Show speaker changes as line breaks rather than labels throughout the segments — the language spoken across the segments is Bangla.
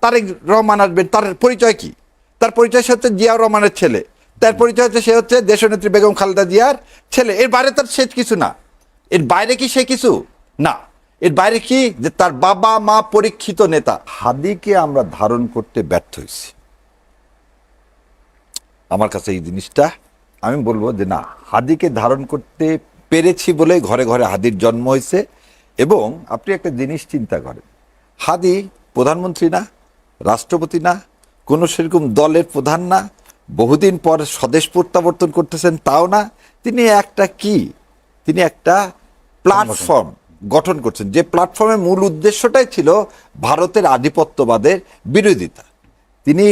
তারেক রহমান আসবেন, তার পরিচয় কি? তার পরিচয় সে হচ্ছে জিয়াউর রহমানের ছেলে, তার পরিচয় হচ্ছে সে হচ্ছে দেশনেত্রী বেগম খালেদা জিয়ার ছেলে। এর বাইরে তার সে কিছু না। এর বাইরে কি সে কিছু না। এর বাইরে কি যে তার বাবা মা পরীক্ষিত নেতা। হাদিকে আমরা ধারণ করতে ব্যর্থ হয়েছি। আমার কাছে এই জিনিসটা আমি বলবো যে না, হাদিকে ধারণ করতে পেরেছি বলেই ঘরে ঘরে হাদির জন্ম হয়েছে। এবং আপনি একটা জিনিস চিন্তা করেন, হাদি প্রধানমন্ত্রী না, রাষ্ট্রপতি না, কোনো সেরকম দলের প্রধান না, বহুদিন পর স্বদেশ প্রত্যাবর্তন করতেছেন তাও না। তিনি একটা প্ল্যাটফর্ম গঠন করছেন, যে প্ল্যাটফর্মের মূল উদ্দেশ্যটাই ছিল ভারতের আধিপত্যবাদের বিরোধিতা। তিনি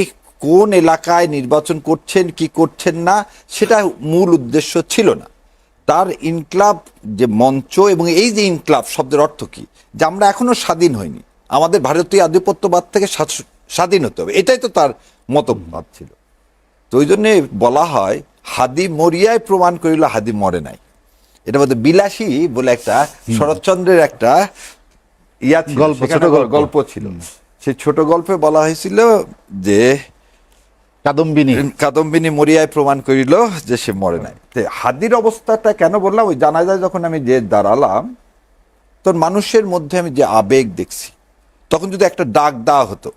কোন এলাকায় নির্বাচন করছেন কি করছেন না সেটা মূল উদ্দেশ্য ছিল না। তার ইনকলাব যে মঞ্চ, এবং এই যে ইনকলাব শব্দের অর্থ কি, যে আমরা এখনো স্বাধীন হইনি, আমাদের ভারতীয় আধিপত্যবাদ থেকে স্বাধীন হতে হবে, এটাই তো তার মতবাদ ছিল। তো ওই জন্যে বলা হয় হাদি মরিয়ায় প্রমাণ করিল হাদি মরে নাই। এটা বলতে বিলাসী বলে একটা শরৎচন্দ্রের একটা গল্প ছিল। সেই ছোট গল্পে বলা হয়েছিল যে কাদম্বিনী মরিয়ায় প্রমাণ করিল যে সে মরে নাই। হাদির অবস্থাটা কেন বললাম, ওই জানাজায় যখন আমি যে দাঁড়ালাম, তখন মানুষের মধ্যে আমি যে আবেগ দেখছি, তখন যদি একটা ডাক দেওয়া হতো,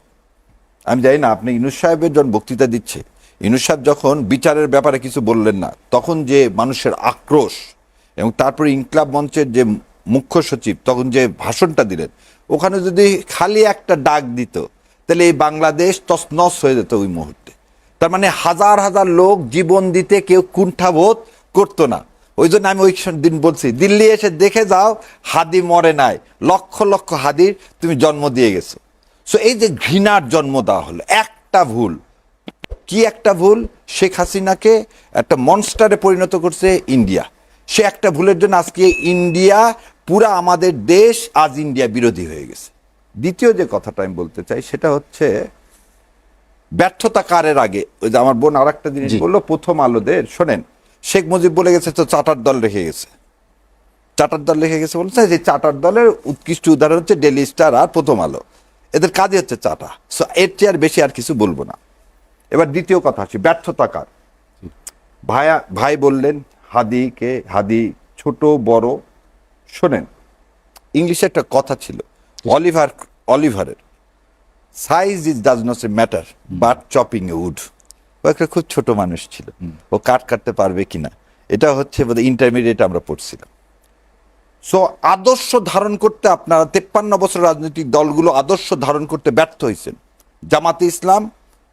আমি জানি না আপনি ইউনূস সাহেবের যখন বক্তৃতা দিচ্ছে, ইউনূস সাহেব যখন বিচারের ব্যাপারে কিছু বললেন না, তখন যে মানুষের আক্রোশ, এবং তারপরে ইনকলাব মঞ্চের যে মুখ্য সচিব তখন যে ভাষণটা দিলেন, ওখানে যদি খালি একটা ডাক দিত, তাহলে এই বাংলাদেশ তছনছ হয়ে যেত ওই মুহূর্তে। তার মানে হাজার হাজার লোক জীবন দিতে কেউ কুণ্ঠাবোধ করতো না। ওই জন্য আমি ওই দিন বলছি, দিল্লি এসে দেখে যাও, হাদি মরে নাই, লক্ষ লক্ষ হাদির তুমি জন্ম দিয়ে গেছো। সো এই যে ঘৃণার জন্ম দেওয়া হলো, একটা ভুল। কি একটা ভুল? শেখ হাসিনাকে একটা মনস্টারে পরিণত করছে ইন্ডিয়া। সে একটা ভুলের জন্য আজকে ইন্ডিয়া, পুরা আমাদের দেশ আজ ইন্ডিয়া বিরোধী হয়ে গেছে। দ্বিতীয় যে কথাটা আমি বলতে চাই সেটা হচ্ছে ব্যর্থতা কারের আগে। ওই যে আমার বোন আর একটা জিনিস বললো, প্রথম আলোদের শোনেন, শেখ মুজিব বলে গেছে তো চার্টার দল রেখে গেছে, চার্টার দল রেখে গেছে বলছে, যে চার্টার দলের উৎকৃষ্ট উদাহরণ হচ্ছে ডেইলি স্টার আর প্রথম আলো। এদের কাজই হচ্ছে চাটা। সো এর চেয়ে আর বেশি আর কিছু বলবো না। এবার দ্বিতীয় কথা আসি, ব্যর্থতা কার। ভাই বললেন হাদি ছোট বড়। শোনেন, ইংলিশে একটা কথা ছিল অলিভারের, size is does not matter but chopping a wood. ও একটা খুব ছোট মানুষ ছিল, ও কাটতে পারবে কিনা, এটা হচ্ছে বোধহয় ইন্টারমিডিয়েট আমরা পড়ছিলাম। সো আদর্শ ধারণ করতে আপনারা 53 বছর রাজনৈতিক দলগুলো আদর্শ ধারণ করতে ব্যর্থ হয়েছেন। জামাতে ইসলাম,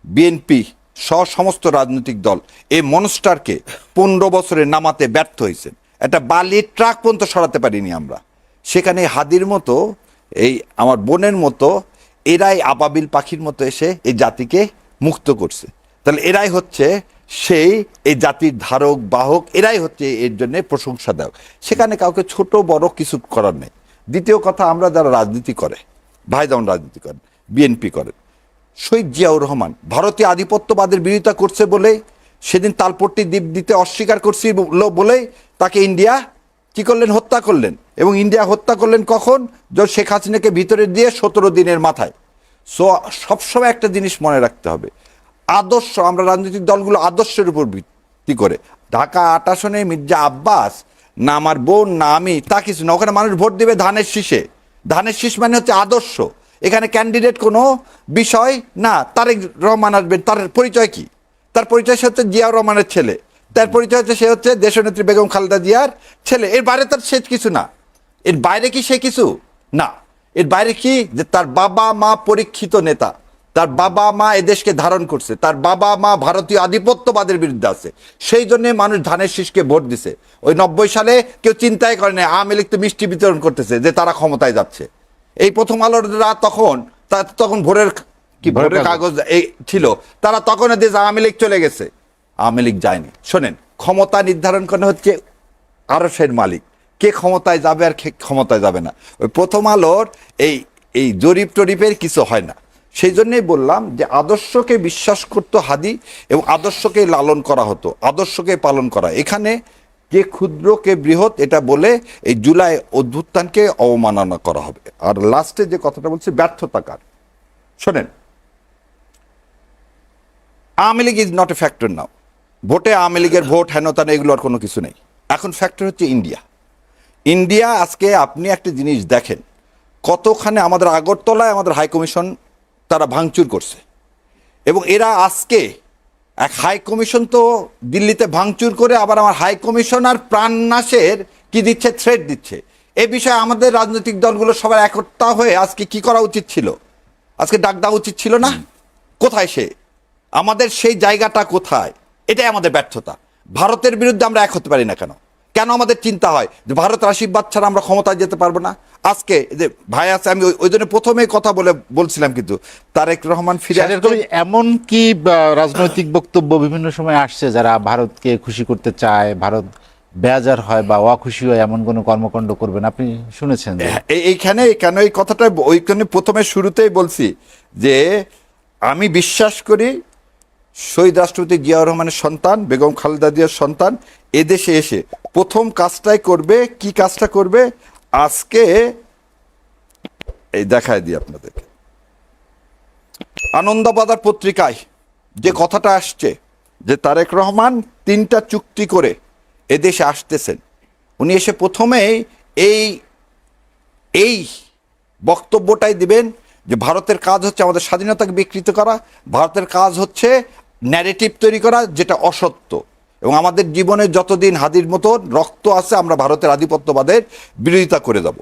বিএনপি সহ সমস্ত রাজনৈতিক দল এই মনস্টারকে 15 বছরে নামাতে ব্যর্থ হয়েছেন। একটা বালির ট্রাক পর্যন্ত সরাতে পারিনি আমরা। সেখানে হাদির মতো, এই আমার বোনের মতো, এরাই আবাবিল পাখির মতো এসে এই জাতিকে মুক্ত করছে। তাহলে এরাই হচ্ছে সেই এই জাতির ধারক বাহক, এরাই হচ্ছে এর জন্য প্রশংসা দেয়। সেখানে কাউকে ছোট বড় কিছু করার নেই। দ্বিতীয় কথা, আমরা যারা রাজনীতি করে, ভাই যেমন রাজনীতি করেন, বিএনপি করেন, শহীদ জিয়াউর রহমান ভারতীয় আধিপত্যবাদের বিরোধিতা করছে বলে সেদিন তালপট্টি দ্বীপ দিতে অস্বীকার করছি বলেই তাকে ইন্ডিয়া কি করলেন, হত্যা করলেন। এবং ইন্ডিয়া হত্যা করলেন কখন? যখন শেখ হাসিনাকে ভিতরে দিয়ে 17 দিনের মাথায়। সো সবসময় একটা জিনিস মনে রাখতে হবে, আদর্শ, আমরা রাজনৈতিক দলগুলো আদর্শের উপর ভিত্তি করে। ঢাকা 8 আসনে মির্জা আব্বাস না আমার বোন না আমি, তা কিছু না। ওখানে মানুষ ভোট দিবে ধানের শীষে। ধানের শীষ মানে হচ্ছে আদর্শ। এখানে ক্যান্ডিডেট কোনো বিষয় না। তারেক রহমান আসবেন, তার পরিচয় কি? তার পরিচয় সে হচ্ছে জিয়াউর রহমানের ছেলে, তার পরিচয় হচ্ছে সে হচ্ছে দেশনেত্রী বেগম খালেদা জিয়ার ছেলে। এর বাইরে তার সে কিছু না। এর বাইরে কি সে কিছু না। এর বাইরে কি যে তার বাবা মা পরীক্ষিত নেতা, তার বাবা মা এদেশকে ধারণ করছে, তার বাবা মা ভারতীয় আধিপত্যবাদের বিরুদ্ধে আছে। সেই জন্য মানুষ ধানের শীষকে ভোট দিছে। ওই 90 সালে কেউ চিন্তাই করে না আওয়ামী লীগ তো মিষ্টি বিতরণ করতেছে যে তারা ক্ষমতায় যাচ্ছে। এই প্রথম আলোরা তখন ভোরের কাগজ এই ছিল, তারা তখন দেশ আওয়ামী লীগ চলে গেছে, আওয়ামী লীগ যায়নি। শোনেন, ক্ষমতা নির্ধারণ করা হচ্ছে আরশের মালিক, কে ক্ষমতায় যাবে আর কে ক্ষমতায় যাবে না। ওই প্রথম আলোর এই জরিপ টরিপের কিছু হয় না। সেই জন্যই বললাম যে আদর্শকে বিশ্বাস করতো হাদি, এবং আদর্শকে লালন করা হতো, আদর্শকে পালন করা। এখানে কে ক্ষুদ্র কে বৃহৎ এটা বলে এই জুলাই অভ্যুত্থানকে অবমাননা করা হবে। আর লাস্টে যে কথাটা বলছি, ব্যর্থতা কার। শোনেন, Awami League is not a factor now. ভোটে আওয়ামী লীগের ভোট হেনতান এগুলো আর কোনো কিছু নেই। এখন ফ্যাক্টর হচ্ছে ইন্ডিয়া। ইন্ডিয়া আজকে আপনি একটা জিনিস দেখেন, কতখানে আমাদের আগরতলায় আমাদের হাই কমিশন তারা ভাঙচুর করছে, এবং এরা আজকে এক হাই কমিশন তো দিল্লিতে ভাঙচুর করে আবার আমার হাই কমিশনার প্রাণনাশের কি দিচ্ছে, থ্রেট দিচ্ছে। এ বিষয়ে আমাদের রাজনৈতিক দলগুলো সবার একতা হয়ে আজকে কি করা উচিত ছিল? আজকে ডাক দেওয়া উচিত ছিল না? কোথায় সে? আমাদের সেই জায়গাটা কোথায়? এটাই আমাদের ব্যর্থতা। ভারতের বিরুদ্ধে আমরা এক হতে পারি না কেন? কেন আমাদের চিন্তা হয় যে ভারতের আশীর্বাদ ছাড়া আমরা ক্ষমতায় যেতে পারবো না? আজকে যে ভাই আছে, আমি ওই জন্য প্রথমেই কথা বলছিলাম, কিন্তু তারেক রহমান ফিরে
এমন কি রাজনৈতিক বক্তব্য বিভিন্ন সময় আসছে যারা ভারতকে খুশি করতে চায়, ভারত বেজার হয় বা অখুশি হয় এমন কোনো কর্মকাণ্ড করবেন আপনি শুনেছেন?
এইখানে কেন এই কথাটা ওইখানে প্রথমে শুরুতেই বলছি যে আমি বিশ্বাস করি শহীদ রাষ্ট্রপতি জিয়াউর রহমানের সন্তান বেগম খালেদা জিয়ার সন্তান এদেশে এসে প্রথম কাজটাই করবে। কি কাজটা করবে? আজকে এই দেখায় দিই আপনাদেরকে, আনন্দবাজার পত্রিকায় যে কথাটা আসছে যে তারেক রহমান 3টা চুক্তি করে এদেশে আসতেছেন। উনি এসে প্রথমেই এই বক্তব্যটাই দিবেন যে ভারতের কাজ হচ্ছে আমাদের স্বাধীনতাকে বিকৃত করা, ভারতের কাজ হচ্ছে ন্যারেটিভ তৈরি করা যেটা অসত্য, এবং আমাদের জীবনে যতদিন হাদির মতো রক্ত আছে আমরা ভারতের আধিপত্যবাদের বিরোধিতা করে যাব।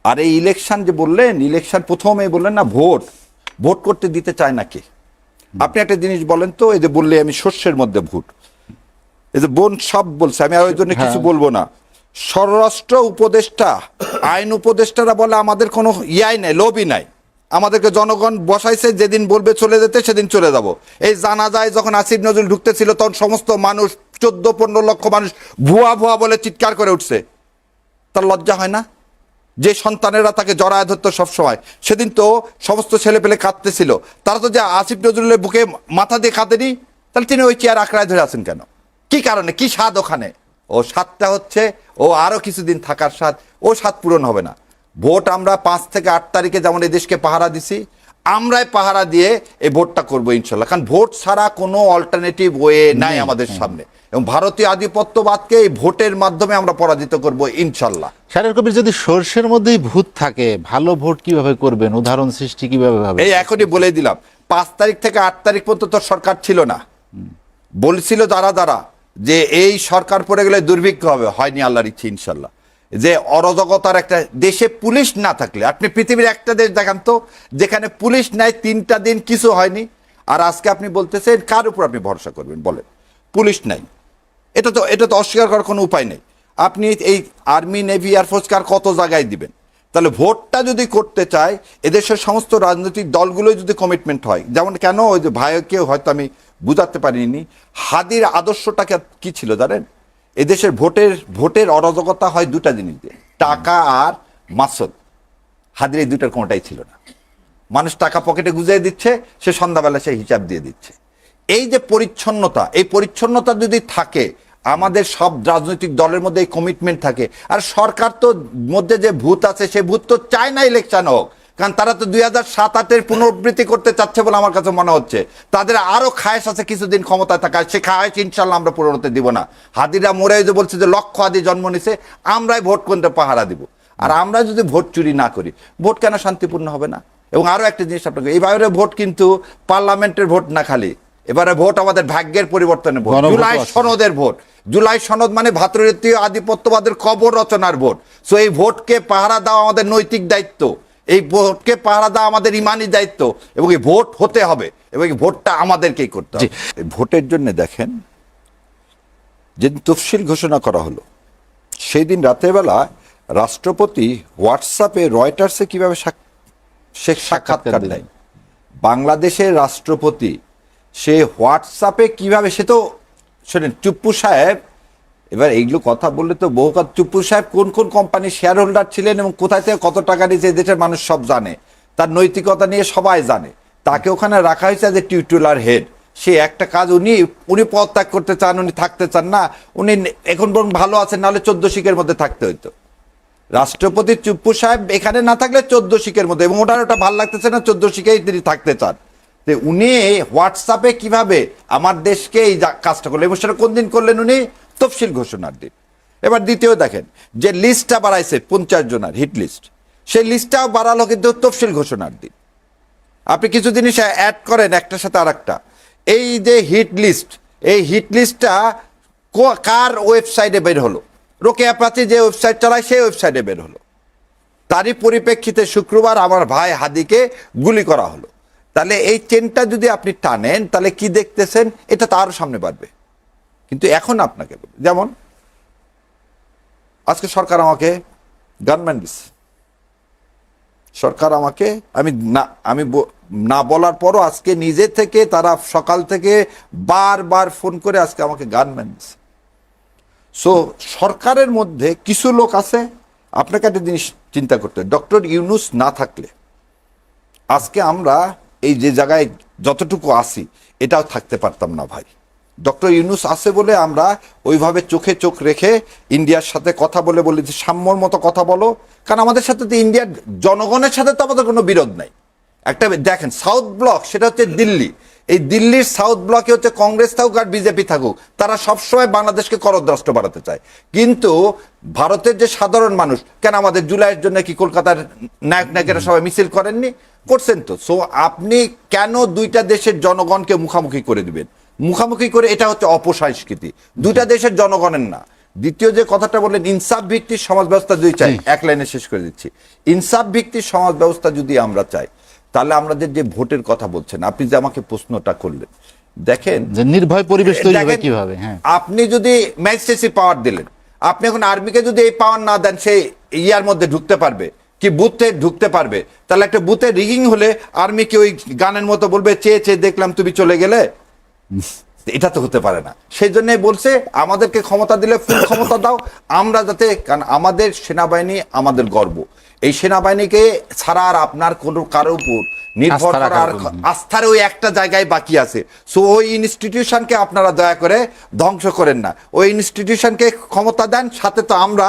আর এই ইলেকশন যে বললেন, ইলেকশন প্রথমে বললেন না ভোট করতে দিতে চায় না কে? আপনি একটা জিনিস বলেন তো, এই যে বললে আমি শস্যের মধ্যে ভোট, এই যে বোন সব বলছে, আমি আর ওই জন্য কিছু বলবো না। স্বরাষ্ট্র উপদেষ্টা, আইন উপদেষ্টারা বলে আমাদের কোনো ইয়াই নাই, লোভই নাই, আমাদেরকে জনগণ বসাইছে, যেদিন বলবে চলে যেতে সেদিন চলে যাব। এই জানা যায় যখন আসিফ নজরুল ঢুকতেছিল তখন সমস্ত মানুষ 14-15 লক্ষ মানুষ ভুয়া ভুয়া বলে চিৎকার করে উঠছে। তার লজ্জা হয় না? যে সন্তানেরা তাকে জড়ায় ধরতো সবসময়, সেদিন তো সমস্ত ছেলে পেলে কাঁদতেছিল, তারা তো যে আসিফ নজরুলের বুকে মাথা দিয়ে কাঁদেনি, তাহলে তিনি ওই চেয়ার আঁকড়ায় ধরে আছেন কেন? কি কারণে? কি স্বাদ ওখানে? ও স্বাদটা হচ্ছে ও আরো কিছুদিন থাকার স্বাদ, ও স্বাদ পূরণ হবে না। ভোট আমরা 5 থেকে 8 তারিখে যেমন এই দেশকে পাহারা দিছি, আমরাই পাহারা দিয়ে এই ভোটটা করবো ইনশাল্লাহ। কারণ ভোট ছাড়া কোনো অল্টারনেটিভ ওয়ে নাই আমাদের সামনে, এবং ভারতীয় আধিপত্যবাদকে এই ভোটের মাধ্যমে আমরা পরাজিত করব ইনশাল্লাহ।
শাহরিয়ার কবির, যদি সর্ষের মধ্যেই ভূত থাকে, ভালো ভোট কিভাবে করবেন? উদাহরণ সৃষ্টি কিভাবে হবে?
এই এখনই বলে দিলাম, 5 তারিখ থেকে 8 তারিখ পর্যন্ত তো সরকার ছিল না। বলছিল যারা যে এই সরকার পড়ে গেলে দুর্ভিক্ষ হবে, হয়নি আল্লাহর ইচ্ছে ইনশাল্লাহ। যে অরাজকতার একটা দেশে পুলিশ না থাকলে, আপনি পৃথিবীর একটা দেশ দেখান তো যেখানে পুলিশ নাই 3টা দিন কিছু হয়নি। আর আজকে আপনি বলতেছেন কার উপর আপনি ভরসা করবেন বলেন? পুলিশ নাই, এটা তো অস্বীকার করার কোনো উপায় নেই। আপনি এই আর্মি, নেভি, এয়ারফোর্স কার কত জায়গায় দিবেন? তাহলে ভোটটা যদি করতে চায়, এদেশের সমস্ত রাজনৈতিক দলগুলোই যদি কমিটমেন্ট হয়, যেমন কেন ওই যে ভাইকে হয়তো আমি বুঝাতে পারিনি, হাদির আদর্শটাকে কি ছিল জানেন? এদেশের ভোটের অরাজকতা হয় 2টা জিনিস দিয়ে, টাকা আর মাসল। হাদির এই 2টার কোনোটাই ছিল না। মানুষ টাকা পকেটে গুজিয়ে দিচ্ছে, সে সন্ধ্যাবেলা সে হিসাব দিয়ে দিচ্ছে। এই যে পরিচ্ছন্নতা, এই পরিচ্ছন্নতা যদি থাকে, আমাদের সব রাজনৈতিক দলের মধ্যে এই কমিটমেন্ট থাকে, আর সরকার তো মধ্যে যে ভূত আছে সে ভূত তো চায় না ইলেকশন হোক, কারণ তারা তো 2007-8-এর পুনরাবৃত্তি করতে চাচ্ছে বলে আমার কাছে মনে হচ্ছে। তাদের আরো খায়েশ আছে কিছুদিন ক্ষমতায় থাকার, সে খায়েশ ইনশাল্লাহ আমরা পূরণ হতে দিব না। হাদিরা মোরে যে বলছে যে লক্ষ হাদি জন্ম নিছে, আমরাই ভোট করতে পাহারা দিব। আর আমরা যদি ভোট চুরি না করি, ভোট কেন শান্তিপূর্ণ হবে না? এবং আরো একটা জিনিস আপনাকে, এইবারে ভোট কিন্তু পার্লামেন্টের ভোট না, খালি এবারে ভোট আমাদের ভাগ্যের পরিবর্তনের ভোট, জুলাই সনদের ভোট। জুলাই সনদ মানে ভাতৃত্বীয় আধিপত্যবাদের কবর রচনার ভোট। সো এই ভোটকে পাহারা দেওয়া আমাদের নৈতিক দায়িত্ব, এই ভোটকে পাহারা দেওয়া আমাদের ইমানি দায়িত্ব, এবং এই ভোট হতে হবে, এবং এই ভোটটা আমাদেরকেই করতে হবে। ভোটের জন্য দেখেন, যেদিন তফসিল ঘোষণা করা হলো সেই দিন রাতের বেলা রাষ্ট্রপতি হোয়াটসঅ্যাপে রয়টার্সে কিভাবে সাক্ষাৎকার দেয়। বাংলাদেশের রাষ্ট্রপতি সে হোয়াটসঅ্যাপে কিভাবে, সে তো শোনেন চুপ্পু সাহেব, এবার এইগুলো কথা বললে তো বহু কথা, চুপ্পু সাহেব কোন কোন কোম্পানির শেয়ার হোল্ডার ছিলেন এবং কোথায় থেকে কত টাকা নিয়েছে দেশের মানুষ সব জানে, তার নৈতিকতা নিয়ে সবাই জানে। তাকে ওখানে রাখা হয়েছে যে টিউটোরিয়াল হেড। সে একটা কাজ উনি পদত্যাগ করতে চান, উনি থাকতে চান না, উনি এখন বরং ভালো আছেন, নাহলে 14 শিখের মধ্যে থাকতে হইতো। রাষ্ট্রপতি চুপ্পু সাহেব এখানে না থাকলে 14 শিখের মধ্যে, এবং ওটা ভালো লাগতেছে না, 14 শিখেই তিনি থাকতে চান। তো উনি হোয়াটসঅ্যাপে কিভাবে আমার দেশকে এই কাজটা করলেন এবং সেটা কোন দিন করলেন উনি তফসিল ঘোষণার দিন। এবার দ্বিতীয় দেখেন যে লিস্টটা বাড়াইছে 50 জনের হিট লিস্ট, সেই লিস্টটাও বাড়ালো কিন্তু তফসিল ঘোষণার দিন। আপনি কিছু জিনিস অ্যাড করেন একটার সাথে আর একটা, এই যে হিট লিস্ট, এই হিট লিস্টটা কার ওয়েবসাইটে বের হলো, রোকেয়া প্রাচী যে ওয়েবসাইট চালায় সেই ওয়েবসাইটে বের হলো। তারই পরিপ্রেক্ষিতে শুক্রবার আমার ভাই হাদিকে গুলি করা হলো। তাহলে এই চেনটা যদি আপনি টানেন তাহলে কি দেখতেছেন, এটা তো আরো সামনে বাড়বে। কিন্তু এখন আপনাকে যেমন আজকে সরকার আমাকে গানম্যান দিচ্ছে, সরকার আমাকে আমি না বলার পরও আজকে নিজে থেকে তারা সকাল থেকে বারবার ফোন করে আজকে আমাকে গানম্যান দিচ্ছে। সো সরকারের মধ্যে কিছু লোক আছে, আপনাকে একটা জিনিস চিন্তা করতে, ডক্টর ইউনূস না থাকলে আজকে আমরা এই যে জায়গায় যতটুকু আসি এটাও থাকতে পারতাম না ভাই। ডক্টর ইউনূস আছে বলে আমরা ওইভাবে চোখে চোখ রেখে ইন্ডিয়ার সাথে কথা বলে যে সাম্যর মতো কথা বলো, কারণ আমাদের সাথে তো ইন্ডিয়ার জনগণের সাথে তো আমাদের কোনো বিরোধ নাই। একটা দেখেন সাউথ ব্লক, সেটা হচ্ছে দিল্লি, এই দিল্লির সাউথ ব্লকে হচ্ছে কংগ্রেস থাকুক আর বিজেপি থাকুক, তারা সবসময় বাংলাদেশকে করদ্রাষ্ট্র বাড়াতে চায়। কিন্তু ভারতের যে সাধারণ মানুষ, কেন আমাদের জুলাইয়ের জন্য কি কলকাতার নায়ক নায়িকারা সবাই মিছিল করেননি? করছেন তো। সো আপনি কেন দুইটা দেশের জনগণকে মুখামুখি করে দিবেন? মুখামুখি করে এটা হচ্ছে অপসংস্কৃতি, দুইটা দেশের জনগণের না। দ্বিতীয় যে কথাটা বললেন ইনসাফ ভিত্তিক সমাজ ব্যবস্থা যদি চাই, এক লাইনে শেষ করে দিচ্ছি, ইনসাফ ভিত্তিক সমাজ ব্যবস্থা যদি আমরা চাই তাহলে আমাদের যে ভোটের কথা বলছেন, আপনি যে আমাকে প্রশ্নটা করলেন, দেখেন
যে নির্ভয় পরিবেশ তৈরি হবে কিভাবে। হ্যাঁ,
আপনি যদি ম্যাজিস্ট্রেসি পাওয়ার দিলেন, আপনি এখন আর্মিকে যদি এই পাওয়ার না দেন, সে ইয়ার মধ্যে ঢুকতে পারবে কি, বুথে ঢুকতে পারবে? তাহলে একটা বুথে রিগিং হলে আর্মি কি ওই গানের মতো বলবে চেয়ে চেয়ে দেখলাম তুমি চলে গেলে? এটা তো হতে পারে না। সেই জন্য বলছে আমাদেরকে ক্ষমতা দিলে ফুল ক্ষমতা দাও, আমরা যাতে, কারণ আমাদের সেনাবাহিনী আমাদের গর্ব, এই সেনাবাহিনীকে ছাড়া আর আপনার কোনো কারো উপর নির্ভর করার আস্থার ওই একটা জায়গায় বাকি আছে। সো ওই ইনস্টিটিউশনকে আপনারা দয়া করে ধ্বংস করেন না, ওই ইনস্টিটিউশনকে ক্ষমতা দেন, সাথে তো আমরা